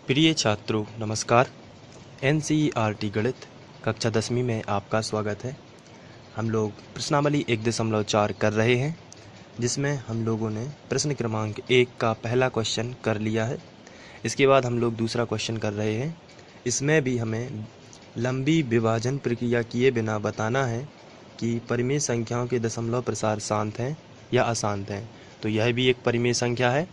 प्रिय छात्रों नमस्कार। NCERT गणित कक्षा 10वीं में आपका स्वागत है। हम लोग प्रश्नावली 1.4 कर रहे हैं, जिसमें हम लोगों ने प्रश्न क्रमांक 1 का पहला क्वेश्चन कर लिया है। इसके बाद हम लोग दूसरा क्वेश्चन कर रहे हैं। इसमें भी हमें लंबी विभाजन प्रक्रिया किए बिना बताना है कि परिमेय संख्याओं के दशमलव प्रसार शांत हैं या अशांत हैं। तो यह भी एक परिमेय संख्या है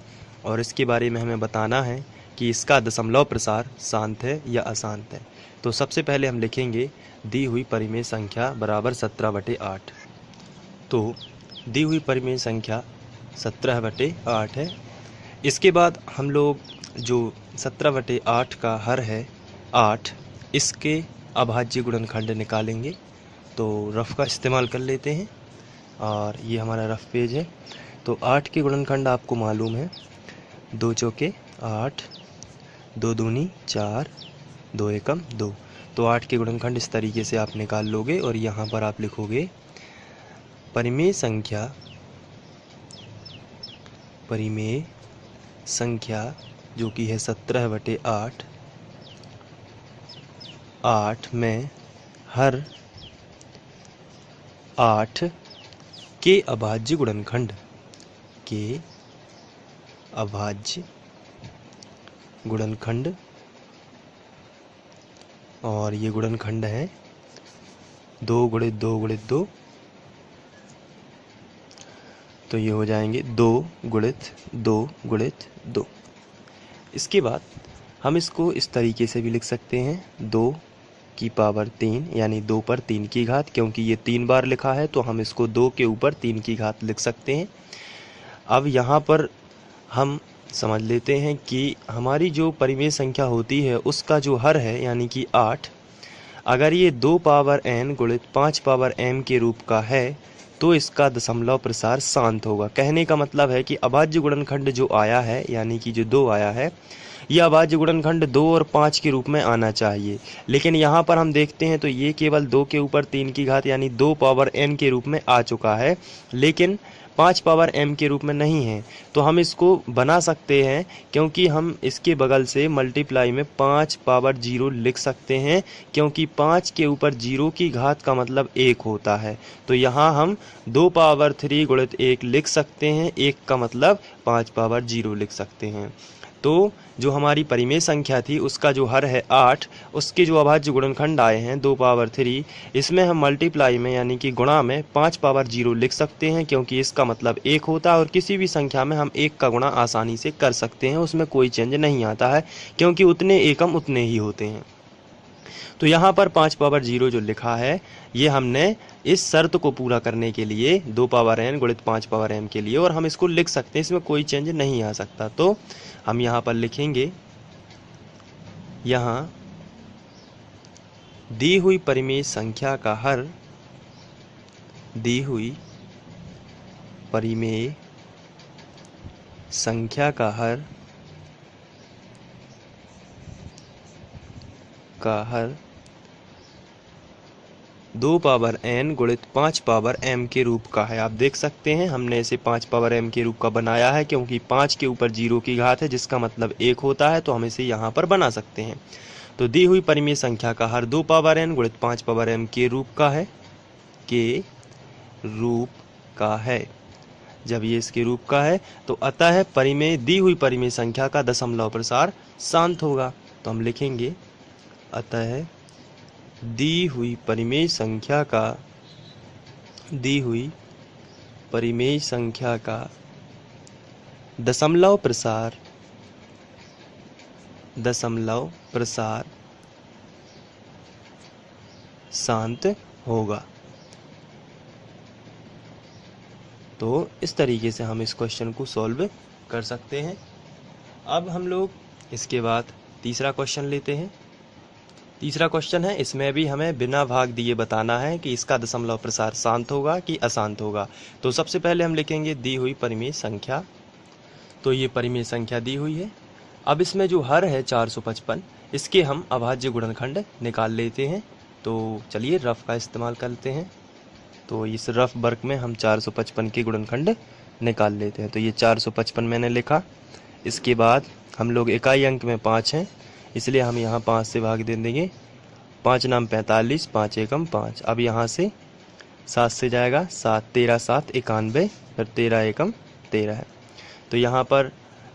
और इसके बारे में हमें बताना है कि इसका दशमलव प्रसार शांत है या अशांत है। तो सबसे पहले हम लिखेंगे दी हुई परिमेय संख्या बराबर 17/8। तो दी हुई परिमेय संख्या 17/8 है। इसके बाद हम लोग जो 17/8 का हर है 8, इसके अभाज्य गुणनखंड निकालेंगे। तो रफ का इस्तेमाल कर लेते हैं और ये हमारा रफ पेज है। तो 8 के गुणनखंड आपको मालूम है, 2 चौके 8, 2 दूनी 4, 2 एकम 2। तो 8 के गुणनखंड इस तरीके से आप निकाल लोगे और यहाँ पर आप लिखोगे परिमेय संख्या जो कि है 17/8। 8 में हर 8 के अभाज्य गुणनखंड और ये गुणनखंड है 2 × 2 × 2। तो ये हो जाएंगे 2 × 2 × 2। इसके बाद हम इसको इस तरीके से भी लिख सकते हैं 2 की पावर 3 यानी 2 पर 3 की घात, क्योंकि ये 3 बार लिखा है तो हम इसको 2 के ऊपर 3 की घात लिख सकते हैं। अब यहाँ पर हम समझ लेते हैं कि हमारी जो परिमेय संख्या होती है उसका जो हर है यानी कि 8, अगर ये 2 पावर n गुणित 5 पावर m के रूप का है तो इसका दशमलव प्रसार शांत होगा। कहने का मतलब है कि अभाज्य गुणनखंड जो आया है यानी कि जो 2 आया है, यह अभाज्य गुणनखंड 2 और 5 के रूप में आना चाहिए, लेकिन यहाँ पर हम देखते हैं तो ये केवल 2 के ऊपर 3 की घात यानी 2 पावर n के रूप में आ चुका है, लेकिन 5 पावर m के रूप में नहीं है। तो हम इसको बना सकते हैं, क्योंकि हम इसके बगल से मल्टीप्लाई में 5 पावर 0 लिख सकते हैं, क्योंकि 5 के ऊपर 0 की घात का मतलब 1 होता है। तो यहाँ हम 2 पावर 3 गुणित 1 लिख सकते हैं, 1 का मतलब 5 पावर 0 लिख सकते हैं। तो जो हमारी परिमेय संख्या थी उसका जो हर है 8, उसके जो अभाज्य गुणनखंड आए हैं 2 पावर 3, इसमें हम मल्टीप्लाई में यानी कि गुणा में 5 पावर 0 लिख सकते हैं, क्योंकि इसका मतलब 1 होता है और किसी भी संख्या में हम 1 का गुणा आसानी से कर सकते हैं, उसमें कोई चेंज नहीं आता है, क्योंकि उतने एकम उतने ही होते हैं। तो यहाँ पर 5 पावर 0 जो लिखा है ये हमने इस शर्त को पूरा करने के लिए 2 पावर n गुणित 5 पावर m के लिए, और हम इसको लिख सकते हैं, इसमें कोई चेंज नहीं आ सकता। तो हम यहाँ पर लिखेंगे, यहाँ दी हुई परिमेय संख्या का हर, दी हुई परिमेय संख्या का हर 2 पावर n गुणित 5 पावर m के रूप का है। आप देख सकते हैं हमने इसे 5 पावर m के रूप का बनाया है, क्योंकि 5 के ऊपर 0 की घात है जिसका मतलब 1 होता है, तो हम इसे यहाँ पर बना सकते हैं। तो दी हुई परिमेय संख्या का हर 2 पावर n गुणित 5 पावर m के रूप का है। जब ये इसके रूप का है तो अतः दी हुई परिमेय संख्या का दशमलव प्रसार शांत होगा। तो हम लिखेंगे अतः दी हुई परिमेय संख्या का दशमलव प्रसार शांत होगा। तो इस तरीके से हम इस क्वेश्चन को सॉल्व कर सकते हैं। अब हम लोग इसके बाद तीसरा क्वेश्चन लेते हैं। तीसरा क्वेश्चन है, इसमें भी हमें बिना भाग दिए बताना है कि इसका दशमलव प्रसार शांत होगा कि अशांत होगा। तो सबसे पहले हम लिखेंगे दी हुई परिमेय संख्या। तो ये परिमेय संख्या दी हुई है। अब इसमें जो हर है 455, इसके हम अभाज्य गुणनखंड निकाल लेते हैं। तो चलिए रफ का इस्तेमाल करते हैं। तो इस रफ वर्क में हम 455 के गुणनखंड निकाल लेते हैं। तो ये 455 मैंने लिखा। इसके बाद हम लोग इकाई अंक में 5 हैं इसलिए हम यहाँ 5 से भाग दे देंगे। 5 नाम 45, 5 एकम 5। अब यहाँ से 7 से जाएगा, 7 13 7 91, फिर 13 एकम 13 है। तो यहाँ पर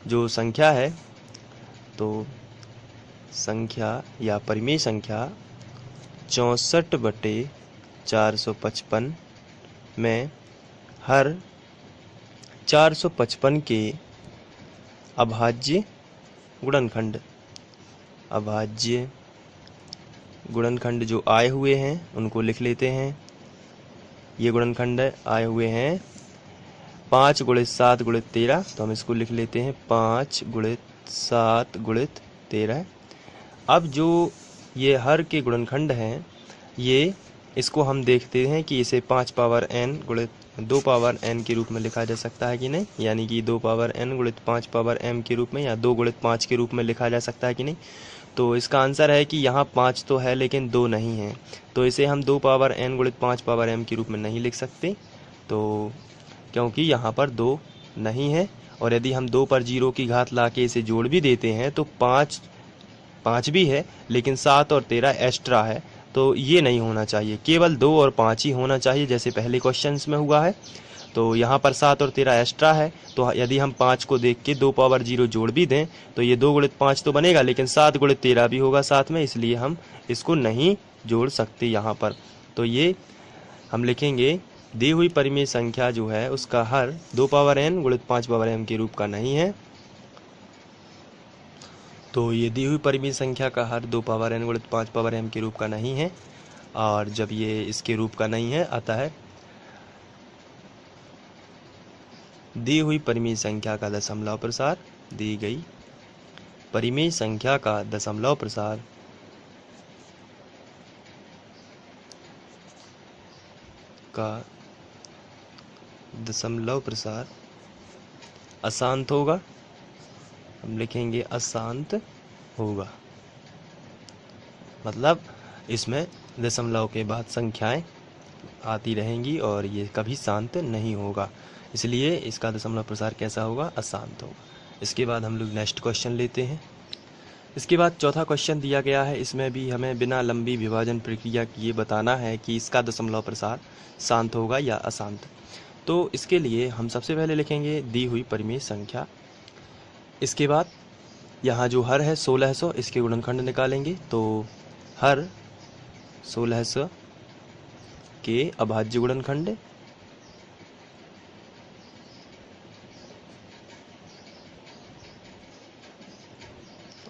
जो संख्या है, तो संख्या या परिमेय संख्या 64/455 में हर 455 के अभाज्य गुणनखंड जो आए हुए हैं उनको लिख लेते हैं। ये गुणनखंड आए हुए हैं 5 × 7 × 13, तो हम इसको लिख लेते हैं 5 × 7 × 13। अब जो ये हर के गुणनखंड हैं, ये इसको हम देखते हैं कि इसे 5 पावर n गुणित 2 पावर n के रूप में लिखा जा सकता है कि नहीं, यानी कि 2 पावर n गुणित 5 पावर m के रूप में, या 2 गुणित 5 के रूप में लिखा जा सकता है कि नहीं। तो इसका आंसर है कि यहाँ 5 तो है लेकिन 2 नहीं है, तो इसे हम 2 पावर n गुणित 5 पावर m के रूप में नहीं लिख सकते, तो क्योंकि यहाँ पर 2 नहीं है। और यदि हम 2 पर 0 की घात ला के इसे जोड़ भी देते हैं तो 5 भी है, लेकिन 7 और 13 एक्स्ट्रा है, तो ये नहीं होना चाहिए। केवल 2 और 5 ही होना चाहिए, जैसे पहले क्वेश्चंस में हुआ है। तो यहाँ पर 7 और 13 एक्स्ट्रा है, तो यदि हम 5 को देख के 2 पावर 0 जोड़ भी दें तो ये 2 × 5 तो बनेगा, लेकिन 7 × 13 भी होगा साथ में, इसलिए हम इसको नहीं जोड़ सकते यहाँ पर। तो ये हम लिखेंगे दी हुई परिमेय संख्या जो है उसका हर 2 पावर n गुणित 5 पावर m के रूप का नहीं है। तो ये दी हुई परिमेय संख्या का हर 2 पावर n गुणित 5 पावर m के रूप का नहीं है, और जब ये इसके रूप का नहीं है, अतः दी हुई परिमेय संख्या का दशमलव प्रसार, दी गई परिमेय संख्या का दशमलव प्रसार अशांत होगा। हम लिखेंगे अशांत होगा, मतलब इसमें दशमलव के बाद संख्याएं आती रहेंगी और ये कभी शांत नहीं होगा, इसलिए इसका दशमलव प्रसार कैसा होगा, अशांत होगा। इसके बाद हम लोग नेक्स्ट क्वेश्चन लेते हैं। इसके बाद चौथा क्वेश्चन दिया गया है, इसमें भी हमें बिना लंबी विभाजन प्रक्रिया किए बताना है कि इसका दशमलव प्रसार शांत होगा या अशांत। तो इसके लिए हम सबसे पहले लिखेंगे दी हुई परिमेय संख्या। इसके बाद यहाँ जो हर है 1600, इसके गुणनखंड निकालेंगे, तो हर 1600 के अभाज्य गुणनखंड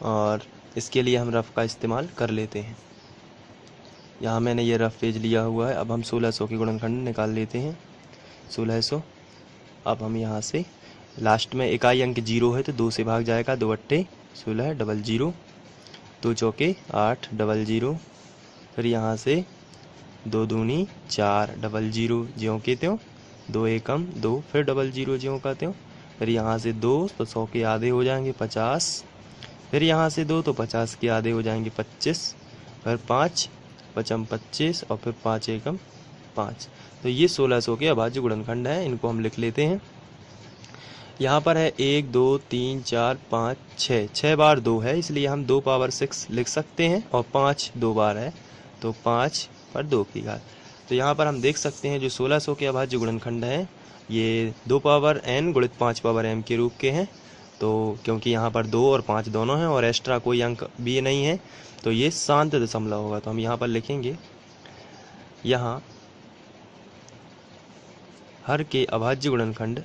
और इसके लिए हम रफ का इस्तेमाल कर लेते हैं। यहाँ मैंने ये रफ पेज लिया हुआ है। अब हम 1600 के गुणनखंड निकाल लेते हैं। 1600, अब हम यहाँ से लास्ट में इकाई अंक 0 है तो 2 से भाग जाएगा, 2 अट्ठे 16 डबल 0, 2 चौके 8 डबल 0, फिर यहाँ से 2 दूनी 4 डबल 0 ज्यों के त्यों, 2 एकम 2 फिर डबल 0 ज्यों का त्यों, फिर यहाँ से 2 तो 100 के आधे हो जाएंगे 50, फिर यहाँ से 2 तो 50 के आधे हो जाएंगे 25, फिर 5 पचम 25 और फिर 5 एकम 5। तो ये 1600 के अभाज्य गुणनखंड हैं, इनको हम लिख लेते हैं। यहाँ पर है 1 2 3 4 5 6, 6 बार 2 है, इसलिए हम 2 पावर 6 लिख सकते हैं, और 5 2 बार है तो 5 पर 2 की घात। तो यहाँ पर हम देख सकते हैं जो 1600 के अभाज्य गुणनखंड हैं ये 2 पावर n गुणित 5 पावर m के रूप के हैं। तो क्योंकि यहाँ पर 2 और 5 दोनों हैं और एक्स्ट्रा कोई अंक भी नहीं है, तो ये शांत दशमलव होगा। तो हम यहाँ पर लिखेंगे यहाँ हर के अभाज्य गुणनखंड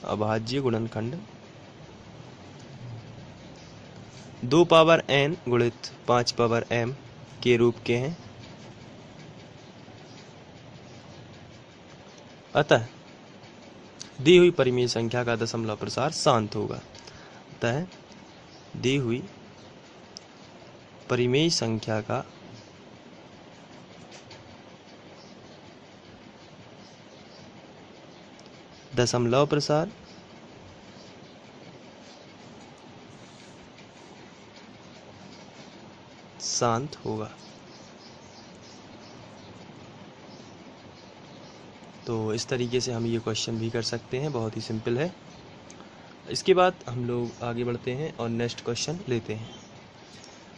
अभाज्य गुणनखंड 2 पावर n गुणित 5 पावर m के रूप के हैं, अतः दी हुई परिमेय संख्या का दशमलव प्रसार शांत होगा। अतः दी हुई परिमेय संख्या का दशमलव प्रसार शांत होगा। तो इस तरीके से हम ये क्वेश्चन भी कर सकते हैं, बहुत ही सिंपल है। इसके बाद हम लोग आगे बढ़ते हैं और नेक्स्ट क्वेश्चन लेते हैं।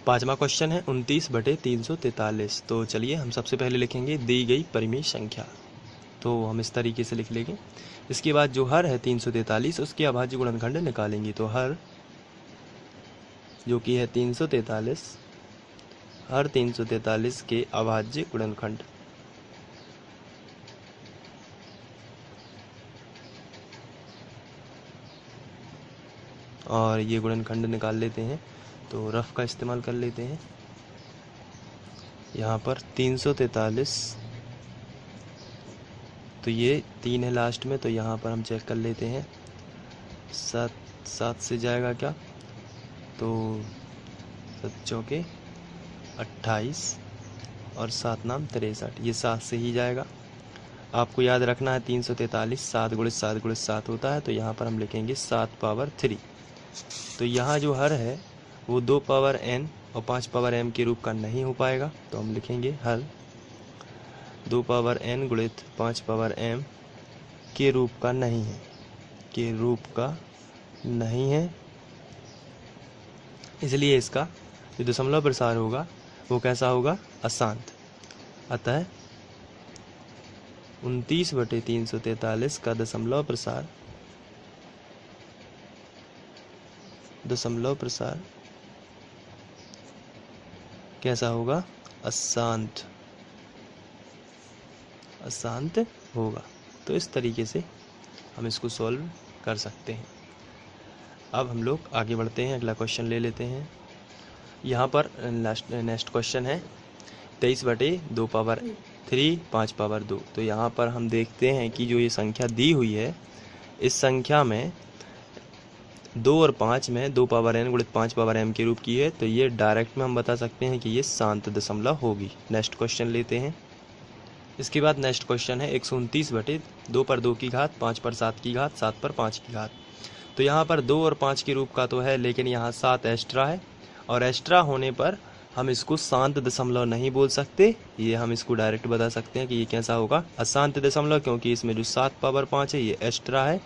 5वां क्वेश्चन है 29/343। तो चलिए हम सबसे पहले लिखेंगे दी गई परिमेय संख्या, तो हम इस तरीके से लिख लेंगे। इसके बाद जो हर है 343 उसके अभाज्य गुणनखंड निकालेंगे। तो हर जो कि है 343, हर 343 के अभाज्य गुणनखंड, और ये गुणनखंड निकाल लेते हैं। तो रफ का इस्तेमाल कर लेते हैं। यहाँ पर 343, तो ये 3 है लास्ट में, तो यहाँ पर हम चेक कर लेते हैं। 7 से जाएगा क्या, तो 7 चौके 28 और 7 नाम 63, ये 7 से ही जाएगा। आपको याद रखना है 343 7 × 7 × 7 होता है, तो यहाँ पर हम लिखेंगे 7 पावर 3। तो यहाँ जो हर है वो 2 पावर n और 5 पावर m के रूप का नहीं हो पाएगा, तो हम लिखेंगे हर 2 पावर n गुणित 5 पावर m के रूप का नहीं है, के रूप का नहीं है। इसलिए इसका जो दशमलव प्रसार होगा वो कैसा होगा, अशांत। अतः 29/343 का दशमलव प्रसार कैसा होगा, अशांत होगा। तो इस तरीके से हम इसको सॉल्व कर सकते हैं। अब हम लोग आगे बढ़ते हैं, अगला क्वेश्चन ले लेते हैं। यहाँ पर नेक्स्ट क्वेश्चन है 23/2^3 5 पावर 2। तो यहाँ पर हम देखते हैं कि जो ये संख्या दी हुई है, इस संख्या में 2 और 5 में 2 पावर n गुणित 5 पावर m के रूप की है, तो ये डायरेक्ट में हम बता सकते हैं कि ये शांत दशमलव होगी। नेक्स्ट क्वेश्चन लेते हैं। इसके बाद नेक्स्ट क्वेश्चन है 129/2^2 5 पर 7 की घात 7 पर 5 की घात। तो यहाँ पर 2 और 5 के रूप का तो है, लेकिन यहाँ 7 एक्स्ट्रा है, और एक्स्ट्रा होने पर हम इसको शांत दशमलव नहीं बोल सकते। ये हम इसको डायरेक्ट बता सकते हैं कि ये कैसा होगा, अशांत दशमलव, क्योंकि इसमें जो 7 पावर 5 है ये एक्स्ट्रा है।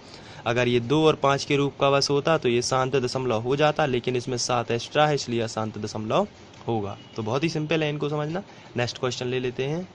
अगर ये 2 और 5 के रूप का बस होता तो ये शांत दशमलव हो जाता, लेकिन इसमें 7 एक्स्ट्रा है, इसलिए अशांत दशमलव होगा। तो बहुत ही सिंपल है इनको समझना। नेक्स्ट क्वेश्चन ले लेते हैं।